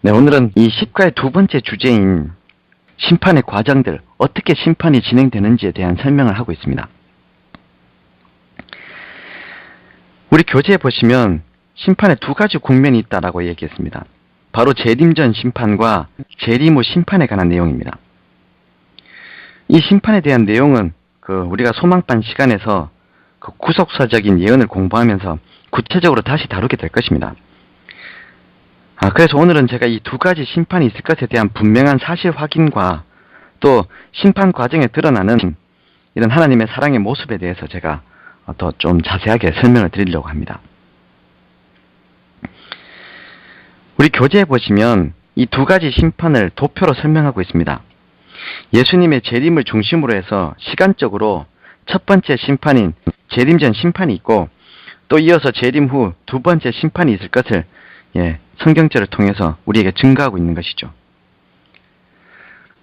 네, 오늘은 이 십과의 두 번째 주제인 심판의 과정들, 어떻게 심판이 진행되는지에 대한 설명을 하고 있습니다. 우리 교재에 보시면 심판에 두 가지 국면이 있다라고 얘기했습니다. 바로 재림 전 심판과 재림 후 심판에 관한 내용입니다. 이 심판에 대한 내용은 우리가 소망반 시간에서 구속사적인 예언을 공부하면서 구체적으로 다시 다루게 될 것입니다. 그래서 오늘은 제가 이 두 가지 심판이 있을 것에 대한 분명한 사실 확인과 또 심판 과정에 드러나는 이런 하나님의 사랑의 모습에 대해서 제가 더 좀 자세하게 설명을 드리려고 합니다. 우리 교재에 보시면 이 두 가지 심판을 도표로 설명하고 있습니다. 예수님의 재림을 중심으로 해서 시간적으로 첫 번째 심판인 재림 전 심판이 있고, 또 이어서 재림 후 두 번째 심판이 있을 것을 성경절을 통해서 우리에게 증거하고 있는 것이죠.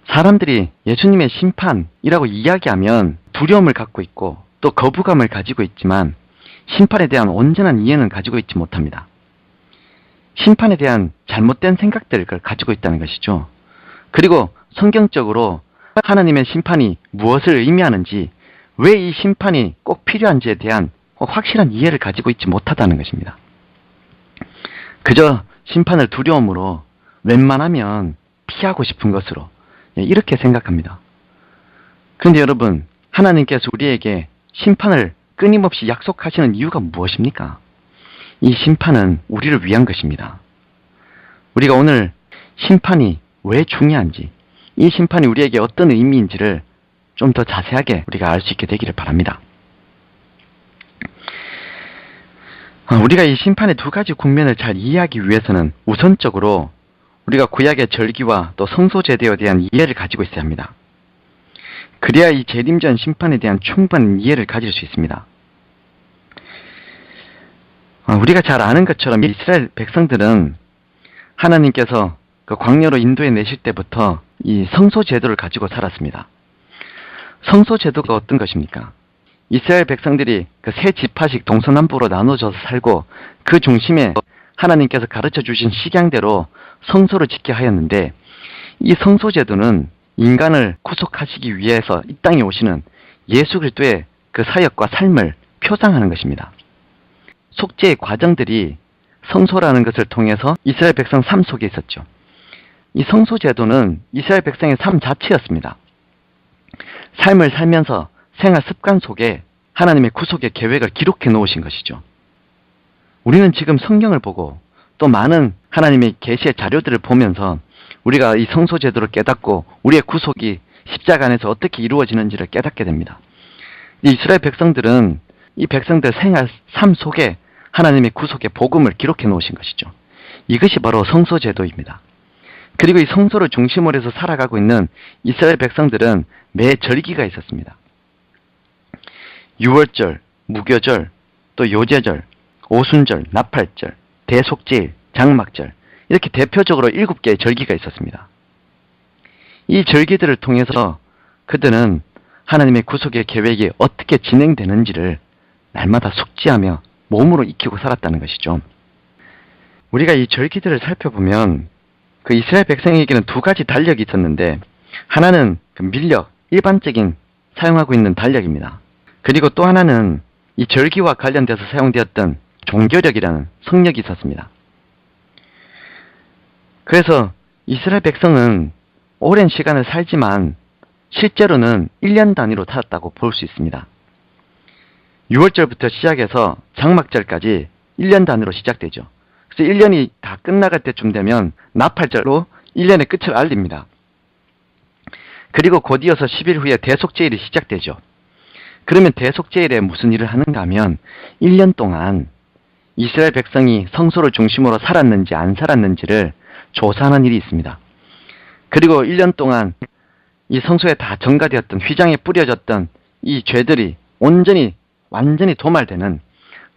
사람들이 예수님의 심판이라고 이야기하면 두려움을 갖고 있고 또 거부감을 가지고 있지만 심판에 대한 온전한 이해는 가지고 있지 못합니다. 심판에 대한 잘못된 생각들을 가지고 있다는 것이죠. 그리고 성경적으로 하나님의 심판이 무엇을 의미하는지, 왜 이 심판이 꼭 필요한지에 대한 확실한 이해를 가지고 있지 못하다는 것입니다. 그저 심판을 두려움으로 웬만하면 피하고 싶은 것으로 이렇게 생각합니다. 그런데 여러분, 하나님께서 우리에게 심판을 끊임없이 약속하시는 이유가 무엇입니까? 이 심판은 우리를 위한 것입니다. 우리가 오늘 심판이 왜 중요한지, 이 심판이 우리에게 어떤 의미인지를 좀 더 자세하게 우리가 알 수 있게 되기를 바랍니다. 우리가 이 심판의 두 가지 국면을 잘 이해하기 위해서는 우선적으로 우리가 구약의 절기와 또 성소제도에 대한 이해를 가지고 있어야 합니다. 그래야 이 재림 전 심판에 대한 충분한 이해를 가질 수 있습니다. 우리가 잘 아는 것처럼 이스라엘 백성들은 하나님께서 광야로 인도해 내실 때부터 이 성소제도를 가지고 살았습니다. 성소제도가 어떤 것입니까? 이스라엘 백성들이 세 지파씩 동서남북으로 나눠져서 살고, 그 중심에 하나님께서 가르쳐 주신 식양대로 성소를 짓게 하였는데, 이 성소제도는 인간을 구속하시기 위해서 이 땅에 오시는 예수 그리스도의 그 사역과 삶을 표상하는 것입니다. 속죄의 과정들이 성소라는 것을 통해서 이스라엘 백성 삶 속에 있었죠. 이 성소제도는 이스라엘 백성의 삶 자체였습니다. 삶을 살면서 생활 습관 속에 하나님의 구속의 계획을 기록해 놓으신 것이죠. 우리는 지금 성경을 보고 또 많은 하나님의 계시의 자료들을 보면서 우리가 이 성소제도를 깨닫고 우리의 구속이 십자가 안에서 어떻게 이루어지는지를 깨닫게 됩니다. 이스라엘 백성들은 이 백성들 생활 삶 속에 하나님의 구속의 복음을 기록해 놓으신 것이죠. 이것이 바로 성소제도입니다. 그리고 이 성소를 중심으로 해서 살아가고 있는 이스라엘 백성들은 매 절기가 있었습니다. 유월절, 무교절, 또 요제절, 오순절, 나팔절, 대속제일, 장막절, 이렇게 대표적으로 7개의 절기가 있었습니다. 이 절기들을 통해서 그들은 하나님의 구속의 계획이 어떻게 진행되는지를 날마다 숙지하며 몸으로 익히고 살았다는 것이죠. 우리가 이 절기들을 살펴보면 이스라엘 백성에게는 두 가지 달력이 있었는데, 하나는 밀력, 일반적인 사용하고 있는 달력입니다. 그리고 또 하나는 이 절기와 관련돼서 사용되었던 종교력이라는 성력이 있었습니다. 그래서 이스라엘 백성은 오랜 시간을 살지만 실제로는 1년 단위로 살았다고 볼 수 있습니다. 6월절부터 시작해서 장막절까지 1년 단위로 시작되죠. 그래서 1년이 다 끝나갈 때쯤 되면 나팔절로 1년의 끝을 알립니다. 그리고 곧 이어서 10일 후에 대속제일이 시작되죠. 그러면 대속제일에 무슨 일을 하는가 하면 1년 동안 이스라엘 백성이 성소를 중심으로 살았는지 안 살았는지를 조사하는 일이 있습니다. 그리고 1년 동안 이 성소에 다 전가되었던, 휘장에 뿌려졌던 이 죄들이 완전히 도말되는,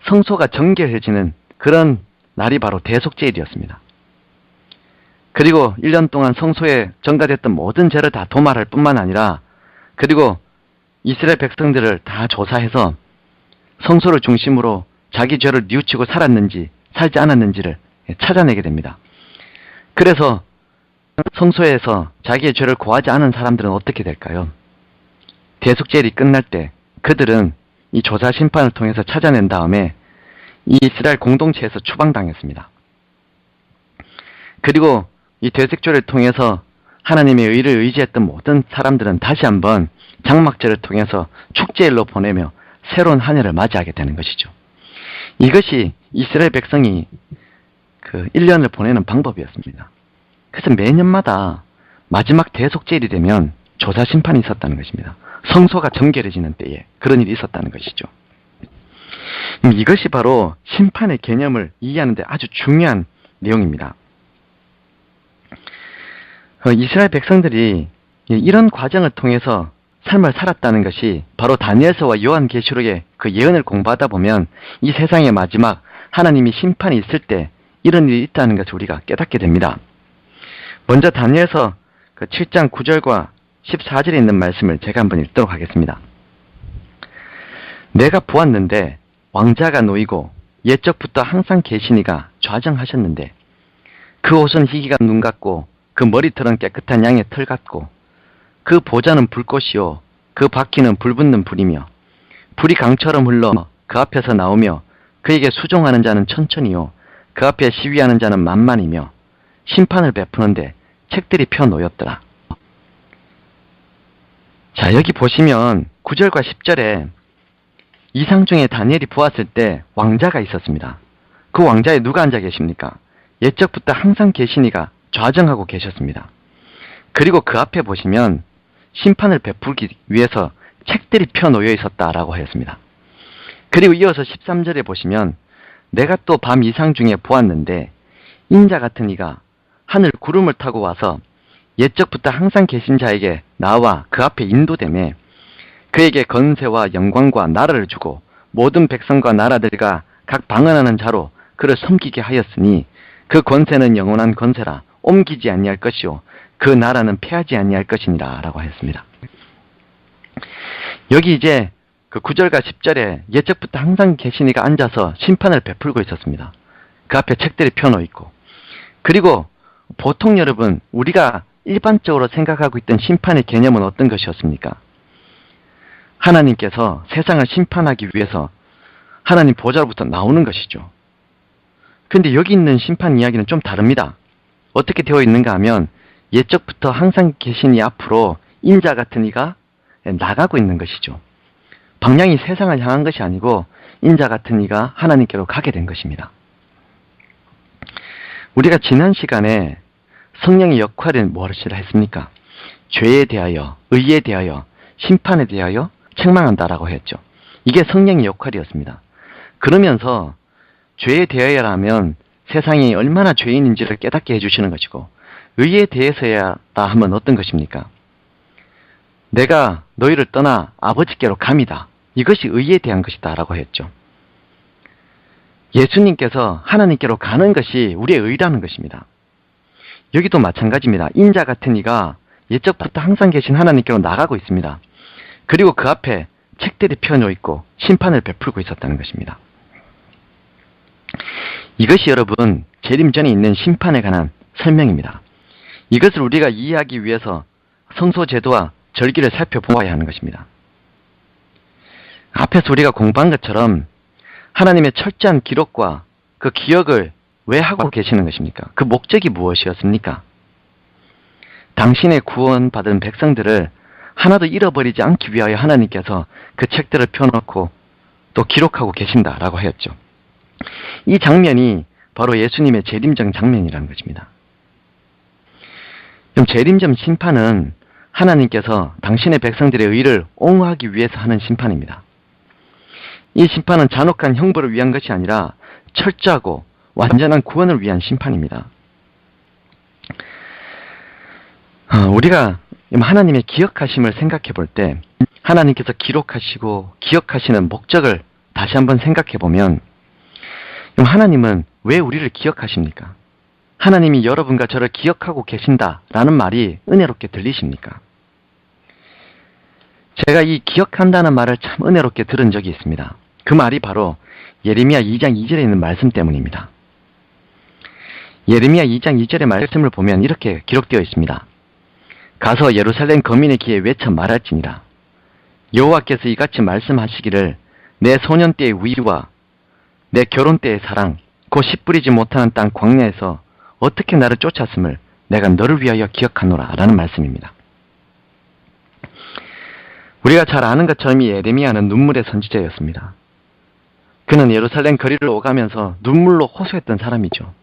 성소가 정결해지는 그런 날이 바로 대속제일이었습니다. 그리고 1년 동안 성소에 전가됐던 모든 죄를 다 도말할 뿐만 아니라, 그리고 이스라엘 백성들을 다 조사해서 성소를 중심으로 자기 죄를 뉘우치고 살았는지 살지 않았는지를 찾아내게 됩니다. 그래서 성소에서 자기의 죄를 고하지 않은 사람들은 어떻게 될까요? 대속죄일이 끝날 때 그들은 이 조사 심판을 통해서 찾아낸 다음에 이 이스라엘 공동체에서 추방당했습니다. 그리고 이 대속죄를 통해서 하나님의 의를 의지했던 모든 사람들은 다시 한번 장막제를 통해서 축제일로 보내며 새로운 한 해를 맞이하게 되는 것이죠. 이것이 이스라엘 백성이 그 1년을 보내는 방법이었습니다. 그래서 매년마다 마지막 대속죄일이 되면 조사 심판이 있었다는 것입니다. 성소가 정결해지는 때에 그런 일이 있었다는 것이죠. 이것이 바로 심판의 개념을 이해하는 데 아주 중요한 내용입니다. 이스라엘 백성들이 이런 과정을 통해서 삶을 살았다는 것이 바로 다니엘서와 요한계시록의 그 예언을 공부하다 보면 이 세상의 마지막 하나님이 심판이 있을 때 이런 일이 있다는 것을 우리가 깨닫게 됩니다. 먼저 다니엘서 그 7장 9절과 14절에 있는 말씀을 제가 한번 읽도록 하겠습니다. 내가 보았는데 왕자가 놓이고 옛적부터 항상 계시니가 좌정하셨는데 그 옷은 희기가 눈 같고 그 머리털은 깨끗한 양의 털 같고 그 보좌는 불꽃이요 그 바퀴는 불붙는 불이며 불이 강처럼 흘러 그 앞에서 나오며 그에게 수종하는 자는 천천히요 그 앞에 시위하는 자는 만만이며 심판을 베푸는데 책들이 펴놓였더라. 자, 여기 보시면 9절과 10절에 이상 중에 다니엘이 보았을 때 왕자가 있었습니다. 그 왕자에 누가 앉아 계십니까? 옛적부터 항상 계시니가 좌정하고 계셨습니다. 그리고 그 앞에 보시면 심판을 베풀기 위해서 책들이 펴놓여 있었다라고 하였습니다. 그리고 이어서 13절에 보시면 내가 또 밤 이상 중에 보았는데 인자 같은 이가 하늘 구름을 타고 와서 옛적부터 항상 계신 자에게 나와 그 앞에 인도되매 그에게 건세와 영광과 나라를 주고 모든 백성과 나라들과 각 방언하는 자로 그를 섬기게 하였으니 그 권세는 영원한 권세라 옮기지 아니할 것이요 그 나라는 패하지 아니할 것이니라 라고 하였습니다. 여기 이제 그 9절과 10절에 옛적부터 항상 계시니가 앉아서 심판을 베풀고 있었습니다. 그 앞에 책들이 펴놓여 있고 그리고 보통 여러분 우리가 일반적으로 생각하고 있던 심판의 개념은 어떤 것이었습니까? 하나님께서 세상을 심판하기 위해서 하나님 보좌로부터 나오는 것이죠. 근데 여기 있는 심판 이야기는 좀 다릅니다. 어떻게 되어 있는가 하면 옛적부터 항상 계신 이 앞으로 인자 같은 이가 나가고 있는 것이죠. 방향이 세상을 향한 것이 아니고 인자 같은 이가 하나님께로 가게 된 것입니다. 우리가 지난 시간에 성령의 역할을 무엇이라 했습니까? 죄에 대하여, 의에 대하여, 심판에 대하여 책망한다라고 했죠. 이게 성령의 역할이었습니다. 그러면서 죄에 대하여라면 세상이 얼마나 죄인인지를 깨닫게 해주시는 것이고 의에 대해서야 하면 어떤 것입니까? 내가 너희를 떠나 아버지께로 감이다. 이것이 의에 대한 것이다 라고 했죠. 예수님께서 하나님께로 가는 것이 우리의 의라는 것입니다. 여기도 마찬가지입니다. 인자 같은 이가 옛적부터 항상 계신 하나님께로 나가고 있습니다. 그리고 그 앞에 책들이 펴놓여 있고 심판을 베풀고 있었다는 것입니다. 이것이 여러분 재림 전에 있는 심판에 관한 설명입니다. 이것을 우리가 이해하기 위해서 성소 제도와 절기를 살펴보아야 하는 것입니다. 앞에서 우리가 공부한 것처럼 하나님의 철저한 기록과 그 기억을 왜 하고 계시는 것입니까? 그 목적이 무엇이었습니까? 당신의 구원받은 백성들을 하나도 잃어버리지 않기 위하여 하나님께서 그 책들을 펴놓고 또 기록하고 계신다라고 하였죠. 이 장면이 바로 예수님의 재림전 장면이라는 것입니다. 그럼 재림전 심판은 하나님께서 당신의 백성들의 의를 옹호하기 위해서 하는 심판입니다. 이 심판은 잔혹한 형벌을 위한 것이 아니라 철저하고 완전한 구원을 위한 심판입니다. 우리가 하나님의 기억하심을 생각해 볼 때 하나님께서 기록하시고 기억하시는 목적을 다시 한번 생각해 보면 하나님은 왜 우리를 기억하십니까? 하나님이 여러분과 저를 기억하고 계신다라는 말이 은혜롭게 들리십니까? 제가 이 기억한다는 말을 참 은혜롭게 들은 적이 있습니다. 그 말이 바로 예레미야 2장 2절에 있는 말씀 때문입니다. 예레미야 2장 2절의 말씀을 보면 이렇게 기록되어 있습니다. 가서 예루살렘 거민의 귀에 외쳐 말할지니라. 여호와께서 이같이 말씀하시기를 내 소년 때의 위와 내 결혼 때의 사랑 곧 씨 뿌리지 못하는 땅 광야에서 어떻게 나를 쫓았음을 내가 너를 위하여 기억하노라 라는 말씀입니다. 우리가 잘 아는 것처럼 이 예레미야는 눈물의 선지자였습니다. 그는 예루살렘 거리를 오가면서 눈물로 호소했던 사람이죠.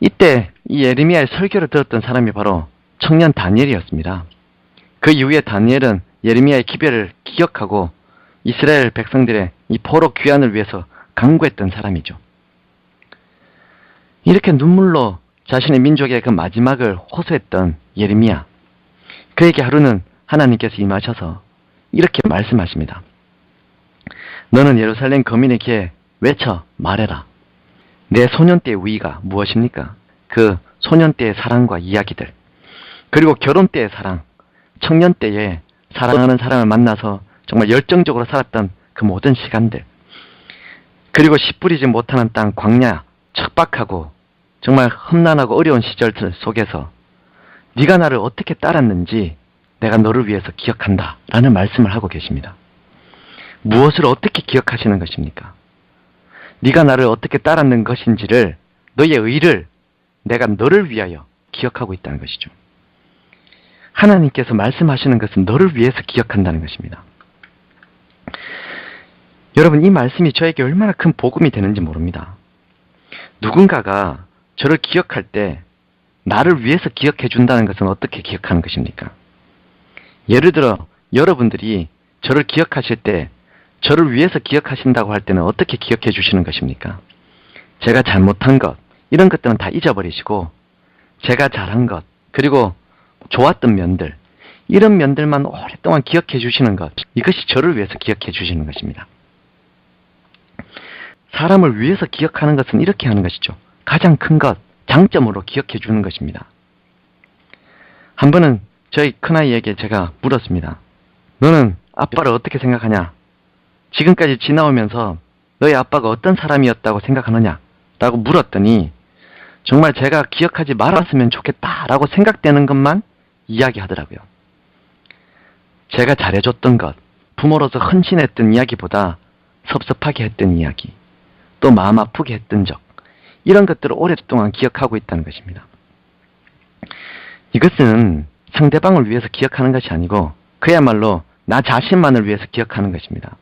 이때 이 예레미야의 설교를 들었던 사람이 바로 청년 다니엘이었습니다. 그 이후에 다니엘은 예레미야의 기별을 기억하고 이스라엘 백성들의 이 포로 귀환을 위해서 간구했던 사람이죠. 이렇게 눈물로 자신의 민족의 그 마지막을 호소했던 예레미야. 그에게 하루는 하나님께서 임하셔서 이렇게 말씀하십니다. 너는 예루살렘 거민의 귀에 외쳐 말해라. 내 소년 때의 위가 무엇입니까? 그 소년 때의 사랑과 이야기들, 그리고 결혼 때의 사랑, 청년 때에 사랑하는 사람을 만나서 정말 열정적으로 살았던 그 모든 시간들, 그리고 씨 뿌리지 못하는 땅 광야, 척박하고 정말 험난하고 어려운 시절들 속에서 네가 나를 어떻게 따랐는지 내가 너를 위해서 기억한다 라는 말씀을 하고 계십니다. 무엇을 어떻게 기억하시는 것입니까? 네가 나를 어떻게 따랐는 것인지를, 너의 의를 내가 너를 위하여 기억하고 있다는 것이죠. 하나님께서 말씀하시는 것은 너를 위해서 기억한다는 것입니다. 여러분, 이 말씀이 저에게 얼마나 큰 복음이 되는지 모릅니다. 누군가가 저를 기억할 때 나를 위해서 기억해 준다는 것은 어떻게 기억하는 것입니까? 예를 들어 여러분들이 저를 기억하실 때 저를 위해서 기억하신다고 할 때는 어떻게 기억해 주시는 것입니까? 제가 잘못한 것, 이런 것들은 다 잊어버리시고 제가 잘한 것, 그리고 좋았던 면들, 이런 면들만 오랫동안 기억해 주시는 것, 이것이 저를 위해서 기억해 주시는 것입니다. 사람을 위해서 기억하는 것은 이렇게 하는 것이죠. 가장 큰 것, 장점으로 기억해 주는 것입니다. 한 번은 저희 큰아이에게 제가 물었습니다. 너는 아빠를 어떻게 생각하냐? 지금까지 지나오면서 너희 아빠가 어떤 사람이었다고 생각하느냐? 라고 물었더니 정말 제가 기억하지 말았으면 좋겠다라고 생각되는 것만 이야기하더라고요. 제가 잘해줬던 것, 부모로서 헌신했던 이야기보다 섭섭하게 했던 이야기, 또 마음 아프게 했던 적, 이런 것들을 오랫동안 기억하고 있다는 것입니다. 이것은 상대방을 위해서 기억하는 것이 아니고 그야말로 나 자신만을 위해서 기억하는 것입니다.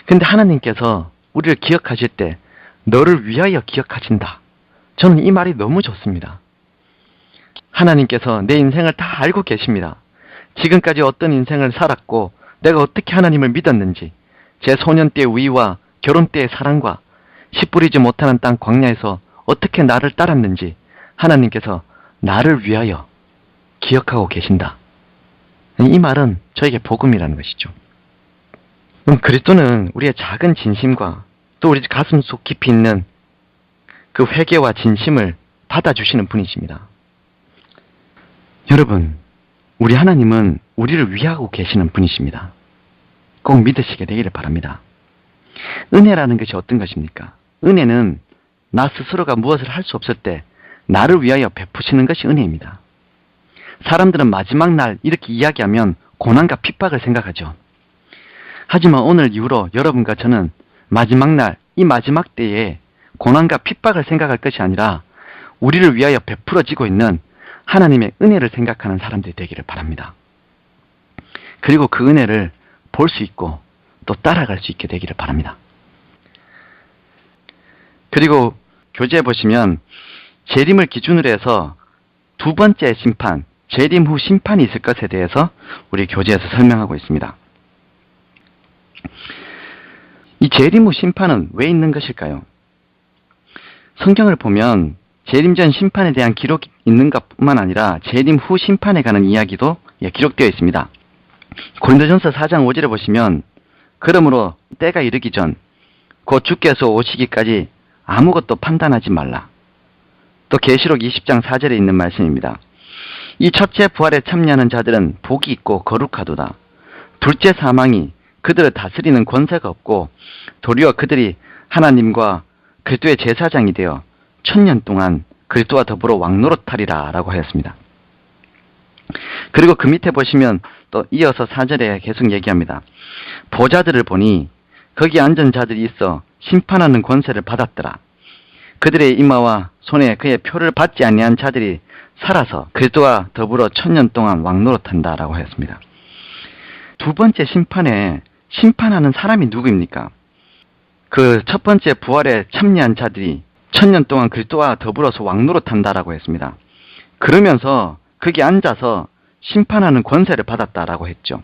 근데 하나님께서 우리를 기억하실 때 너를 위하여 기억하신다. 저는 이 말이 너무 좋습니다. 하나님께서 내 인생을 다 알고 계십니다. 지금까지 어떤 인생을 살았고 내가 어떻게 하나님을 믿었는지, 제 소년 때의 위와 결혼 때의 사랑과 씨 뿌리지 못하는 땅 광야에서 어떻게 나를 따랐는지 하나님께서 나를 위하여 기억하고 계신다. 이 말은 저에게 복음이라는 것이죠. 그리스도는 우리의 작은 진심과 또 우리 가슴 속 깊이 있는 그 회개와 진심을 받아주시는 분이십니다. 여러분, 우리 하나님은 우리를 위하고 계시는 분이십니다. 꼭 믿으시게 되기를 바랍니다. 은혜라는 것이 어떤 것입니까? 은혜는 나 스스로가 무엇을 할 수 없을 때 나를 위하여 베푸시는 것이 은혜입니다. 사람들은 마지막 날 이렇게 이야기하면 고난과 핍박을 생각하죠. 하지만 오늘 이후로 여러분과 저는 마지막 날, 이 마지막 때에 고난과 핍박을 생각할 것이 아니라 우리를 위하여 베풀어지고 있는 하나님의 은혜를 생각하는 사람들이 되기를 바랍니다. 그리고 그 은혜를 볼 수 있고 또 따라갈 수 있게 되기를 바랍니다. 그리고 교재에 보시면 재림을 기준으로 해서 두 번째 심판, 재림 후 심판이 있을 것에 대해서 우리 교재에서 설명하고 있습니다. 이 재림 후 심판은 왜 있는 것일까요? 성경을 보면 재림 전 심판에 대한 기록이 있는 것뿐만 아니라 재림 후 심판에 관한 이야기도 기록되어 있습니다. 고린도전서 4장 5절에 보시면 그러므로 때가 이르기 전 곧 주께서 오시기까지 아무것도 판단하지 말라. 또 계시록 20장 4절에 있는 말씀입니다. 이 첫째 부활에 참여하는 자들은 복이 있고 거룩하도다. 둘째 사망이 그들을 다스리는 권세가 없고 도리어 그들이 하나님과 그리스도의 제사장이 되어 천년 동안 그리스도와 더불어 왕노릇하리라 라고 하였습니다. 그리고 그 밑에 보시면 또 이어서 4절에 계속 얘기합니다. 보좌들을 보니 거기 앉은 자들이 있어 심판하는 권세를 받았더라. 그들의 이마와 손에 그의 표를 받지 아니한 자들이 살아서 그리스도와 더불어 천년 동안 왕노릇한다 라고 하였습니다. 두 번째 심판에 심판하는 사람이 누구입니까? 그 첫 번째 부활에 참여한 자들이 천년 동안 그리스도와 더불어서 왕노릇한다라고 했습니다. 그러면서 거기 앉아서 심판하는 권세를 받았다라고 했죠.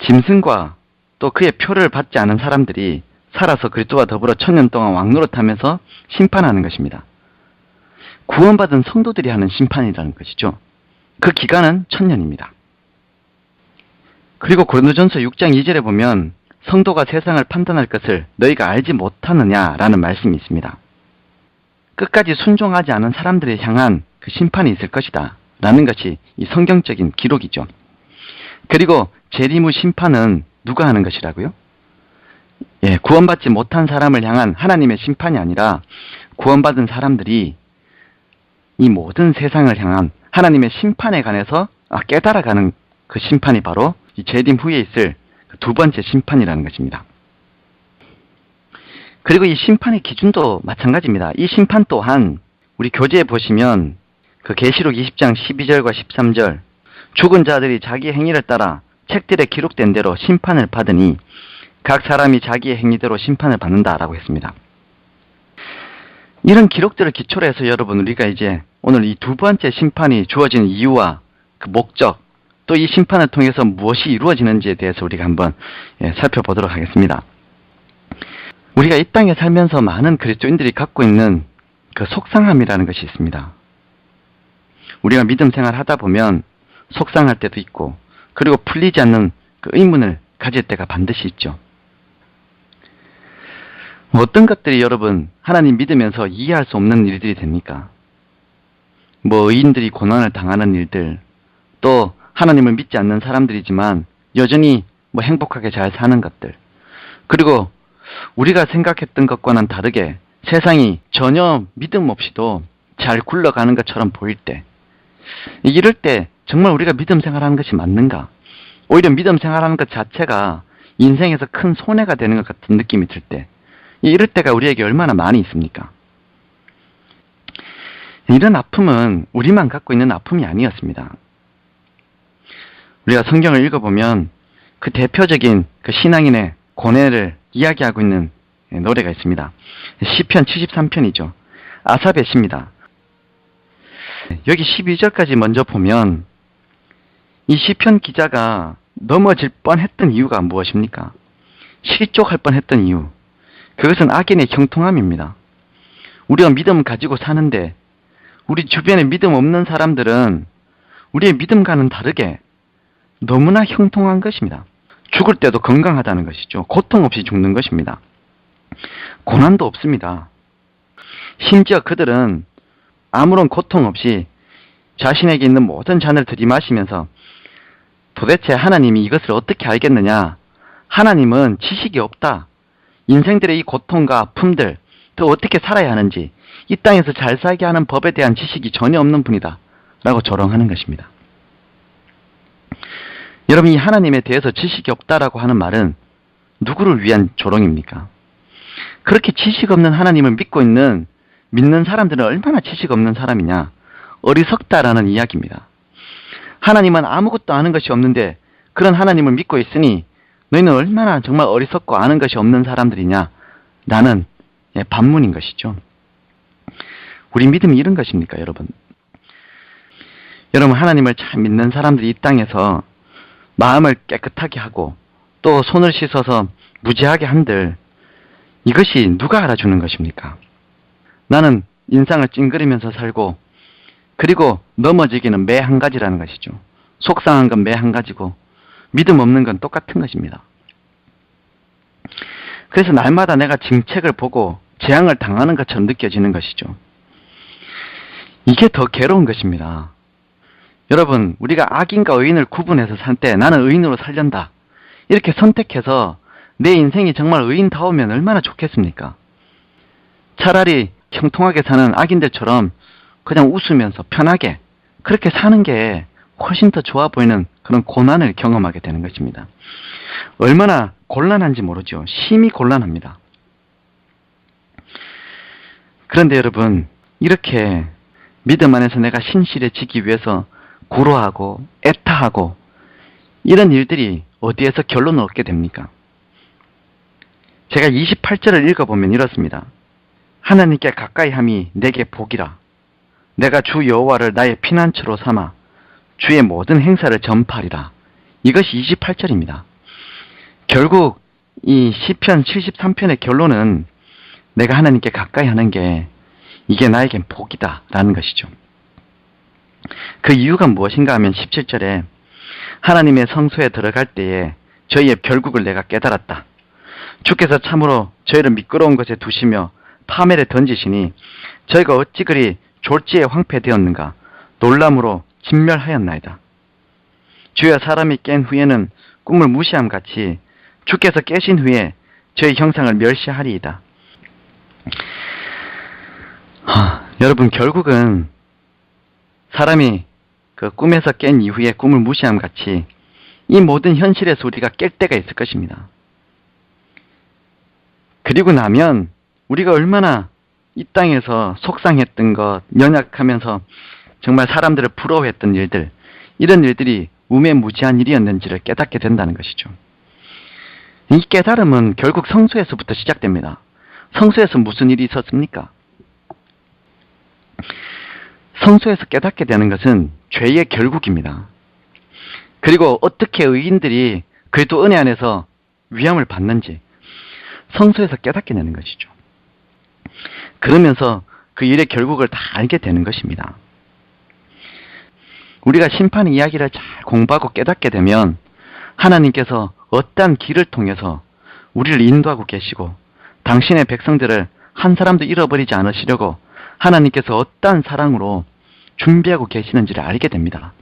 짐승과 또 그의 표를 받지 않은 사람들이 살아서 그리스도와 더불어 천년 동안 왕노릇하면서 심판하는 것입니다. 구원받은 성도들이 하는 심판이라는 것이죠. 그 기간은 천년입니다. 그리고 고린도전서 6장 2절에 보면 성도가 세상을 판단할 것을 너희가 알지 못하느냐라는 말씀이 있습니다. 끝까지 순종하지 않은 사람들을 향한 그 심판이 있을 것이다 라는 것이 이 성경적인 기록이죠. 그리고 재림 후 심판은 누가 하는 것이라고요? 구원받지 못한 사람을 향한 하나님의 심판이 아니라 구원받은 사람들이 이 모든 세상을 향한 하나님의 심판에 관해서 깨달아가는 그 심판이 바로 이 재림 후에 있을 두 번째 심판이라는 것입니다. 그리고 이 심판의 기준도 마찬가지입니다. 이 심판 또한 우리 교재에 보시면 그 계시록 20장 12절과 13절 죽은 자들이 자기 행위를 따라 책들에 기록된 대로 심판을 받으니 각 사람이 자기의 행위대로 심판을 받는다라고 했습니다. 이런 기록들을 기초로 해서 여러분 우리가 이제 오늘 이 두 번째 심판이 주어지는 이유와 그 목적 또 이 심판을 통해서 무엇이 이루어지는지에 대해서 우리가 한번 살펴보도록 하겠습니다. 우리가 이 땅에 살면서 많은 그리스도인들이 갖고 있는 그 속상함이라는 것이 있습니다. 우리가 믿음 생활 하다 보면 속상할 때도 있고 그리고 풀리지 않는 그 의문을 가질 때가 반드시 있죠. 어떤 것들이 여러분 하나님 믿으면서 이해할 수 없는 일들이 됩니까? 의인들이 고난을 당하는 일들, 또 하나님을 믿지 않는 사람들이지만 여전히 행복하게 잘 사는 것들, 그리고 우리가 생각했던 것과는 다르게 세상이 전혀 믿음 없이도 잘 굴러가는 것처럼 보일 때, 이럴 때 정말 우리가 믿음 생활하는 것이 맞는가? 오히려 믿음 생활하는 것 자체가 인생에서 큰 손해가 되는 것 같은 느낌이 들 때, 이럴 때가 우리에게 얼마나 많이 있습니까? 이런 아픔은 우리만 갖고 있는 아픔이 아니었습니다. 우리가 성경을 읽어보면 그 대표적인 그 신앙인의 고뇌를 이야기하고 있는 노래가 있습니다. 시편 73편이죠. 아삽의 시입니다. 여기 12절까지 먼저 보면 이 시편 기자가 넘어질 뻔했던 이유가 무엇입니까? 실족할 뻔했던 이유, 그것은 악인의 형통함입니다. 우리가 믿음 가지고 사는데 우리 주변에 믿음 없는 사람들은 우리의 믿음과는 다르게 너무나 형통한 것입니다. 죽을 때도 건강하다는 것이죠. 고통 없이 죽는 것입니다. 고난도 없습니다. 심지어 그들은 아무런 고통 없이 자신에게 있는 모든 잔을 들이마시면서 도대체 하나님이 이것을 어떻게 알겠느냐? 하나님은 지식이 없다. 인생들의 이 고통과 아픔들, 또 어떻게 살아야 하는지, 이 땅에서 잘 살게 하는 법에 대한 지식이 전혀 없는 분이다 라고 조롱하는 것입니다. 여러분, 이 하나님에 대해서 지식이 없다라고 하는 말은 누구를 위한 조롱입니까? 그렇게 지식 없는 하나님을 믿는 사람들은 얼마나 지식 없는 사람이냐? 어리석다라는 이야기입니다. 하나님은 아무것도 아는 것이 없는데 그런 하나님을 믿고 있으니 너희는 얼마나 정말 어리석고 아는 것이 없는 사람들이냐? 라는 반문인 것이죠. 우리 믿음이 이런 것입니까, 여러분? 여러분, 하나님을 잘 믿는 사람들이 이 땅에서 마음을 깨끗하게 하고 또 손을 씻어서 무지하게 한들 이것이 누가 알아주는 것입니까? 나는 인상을 찡그리면서 살고 그리고 넘어지기는 매 한 가지라는 것이죠. 속상한 건 매 한 가지고 믿음 없는 건 똑같은 것입니다. 그래서 날마다 내가 징책을 보고 재앙을 당하는 것처럼 느껴지는 것이죠. 이게 더 괴로운 것입니다. 여러분, 우리가 악인과 의인을 구분해서 살 때 나는 의인으로 살련다 이렇게 선택해서 내 인생이 정말 의인다우면 얼마나 좋겠습니까? 차라리 형통하게 사는 악인들처럼 그냥 웃으면서 편하게 그렇게 사는 게 훨씬 더 좋아 보이는 그런 고난을 경험하게 되는 것입니다. 얼마나 곤란한지 모르죠. 심히 곤란합니다. 그런데 여러분, 이렇게 믿음 안에서 내가 신실해지기 위해서 구로하고 애타하고 이런 일들이 어디에서 결론을 얻게 됩니까? 제가 28절을 읽어보면 이렇습니다. 하나님께 가까이 함이 내게 복이라. 내가 주 여호와를 나의 피난처로 삼아 주의 모든 행사를 전파하리라. 이것이 28절입니다. 결국 이 시편 73편의 결론은 내가 하나님께 가까이 하는 게 이게 나에겐 복이다 라는 것이죠. 그 이유가 무엇인가 하면 17절에 하나님의 성소에 들어갈 때에 저희의 결국을 내가 깨달았다. 주께서 참으로 저희를 미끄러운 것에 두시며 파멸에 던지시니 저희가 어찌 그리 졸지에 황폐되었는가 놀람으로 진멸하였나이다. 주여 사람이 깬 후에는 꿈을 무시함 같이 주께서 깨신 후에 저희 형상을 멸시하리이다. 여러분, 결국은 사람이 그 꿈에서 깬 이후에 꿈을 무시함 같이 이 모든 현실에서 우리가 깰 때가 있을 것입니다. 그리고 나면 우리가 얼마나 이 땅에서 속상했던 것, 연약하면서 정말 사람들을 부러워했던 일들, 이런 일들이 우매무지한 일이었는지를 깨닫게 된다는 것이죠. 이 깨달음은 결국 성소에서부터 시작됩니다. 성소에서 무슨 일이 있었습니까? 성소에서 깨닫게 되는 것은 죄의 결국입니다. 그리고 어떻게 의인들이 그래도 은혜 안에서 위함을 받는지 성소에서 깨닫게 되는 것이죠. 그러면서 그 일의 결국을 다 알게 되는 것입니다. 우리가 심판의 이야기를 잘 공부하고 깨닫게 되면 하나님께서 어떠한 길을 통해서 우리를 인도하고 계시고 당신의 백성들을 한 사람도 잃어버리지 않으시려고 하나님께서 어떠한 사랑으로 준비하고 계시는지를 알게 됩니다.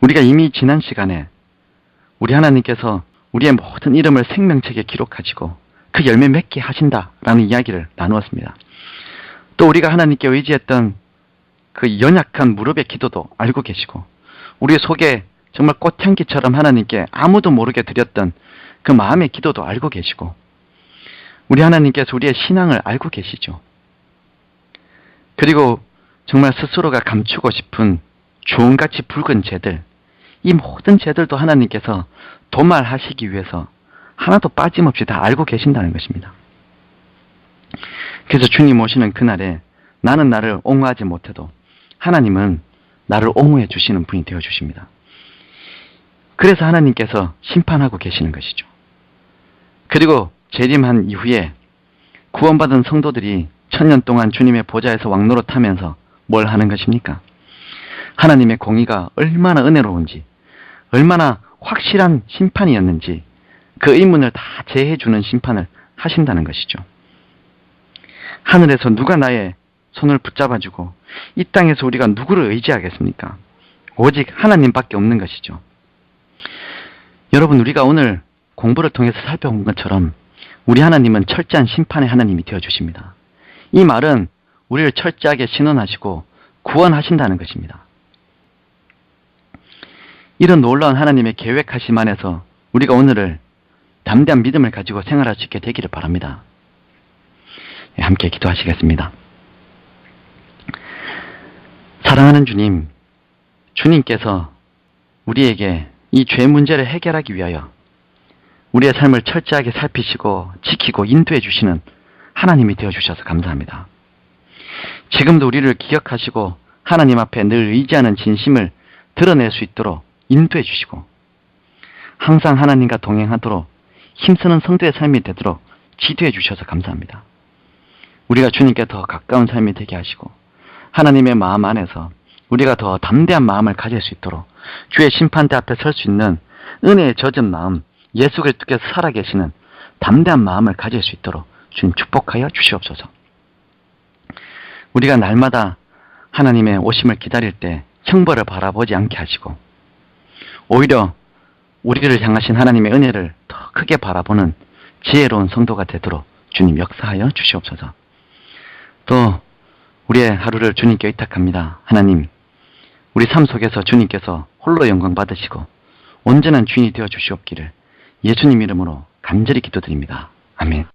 우리가 이미 지난 시간에 우리 하나님께서 우리의 모든 이름을 생명책에 기록하시고 그 열매 맺게 하신다라는 이야기를 나누었습니다. 또 우리가 하나님께 의지했던 그 연약한 무릎의 기도도 알고 계시고 우리 속에 정말 꽃향기처럼 하나님께 아무도 모르게 드렸던 그 마음의 기도도 알고 계시고 우리 하나님께서 우리의 신앙을 알고 계시죠. 그리고 정말 스스로가 감추고 싶은 주홍같이 붉은 죄들, 이 모든 죄들도 하나님께서 도말하시기 위해서 하나도 빠짐없이 다 알고 계신다는 것입니다. 그래서 주님 오시는 그날에 나는 나를 옹호하지 못해도 하나님은 나를 옹호해 주시는 분이 되어 주십니다. 그래서 하나님께서 심판하고 계시는 것이죠. 그리고 재림한 이후에 구원받은 성도들이 1000년 동안 주님의 보좌에서 왕노릇하면서 뭘 하는 것입니까? 하나님의 공의가 얼마나 은혜로운지, 얼마나 확실한 심판이었는지 그 의문을 다 제해주는 심판을 하신다는 것이죠. 하늘에서 누가 나의 손을 붙잡아주고 이 땅에서 우리가 누구를 의지하겠습니까? 오직 하나님밖에 없는 것이죠. 여러분, 우리가 오늘 공부를 통해서 살펴본 것처럼 우리 하나님은 철저한 심판의 하나님이 되어주십니다. 이 말은 우리를 철저하게 신원하시고 구원하신다는 것입니다. 이런 놀라운 하나님의 계획하심 안에서 우리가 오늘을 담대한 믿음을 가지고 생활할 수 있게 되기를 바랍니다. 함께 기도하시겠습니다. 사랑하는 주님, 주님께서 우리에게 이 죄 문제를 해결하기 위하여 우리의 삶을 철저하게 살피시고 지키고 인도해 주시는 하나님이 되어주셔서 감사합니다. 지금도 우리를 기억하시고 하나님 앞에 늘 의지하는 진심을 드러낼 수 있도록 인도해 주시고 항상 하나님과 동행하도록 힘쓰는 성도의 삶이 되도록 지도해 주셔서 감사합니다. 우리가 주님께 더 가까운 삶이 되게 하시고 하나님의 마음 안에서 우리가 더 담대한 마음을 가질 수 있도록 주의 심판대 앞에 설 수 있는 은혜에 젖은 마음, 예수 그리스도께서 살아계시는 담대한 마음을 가질 수 있도록 주님 축복하여 주시옵소서. 우리가 날마다 하나님의 오심을 기다릴 때 형벌을 바라보지 않게 하시고 오히려 우리를 향하신 하나님의 은혜를 더 크게 바라보는 지혜로운 성도가 되도록 주님 역사하여 주시옵소서. 또 우리의 하루를 주님께 의탁합니다. 하나님, 우리 삶 속에서 주님께서 홀로 영광 받으시고 온전한 주인이 되어 주시옵기를 예수님 이름으로 간절히 기도드립니다. 아멘.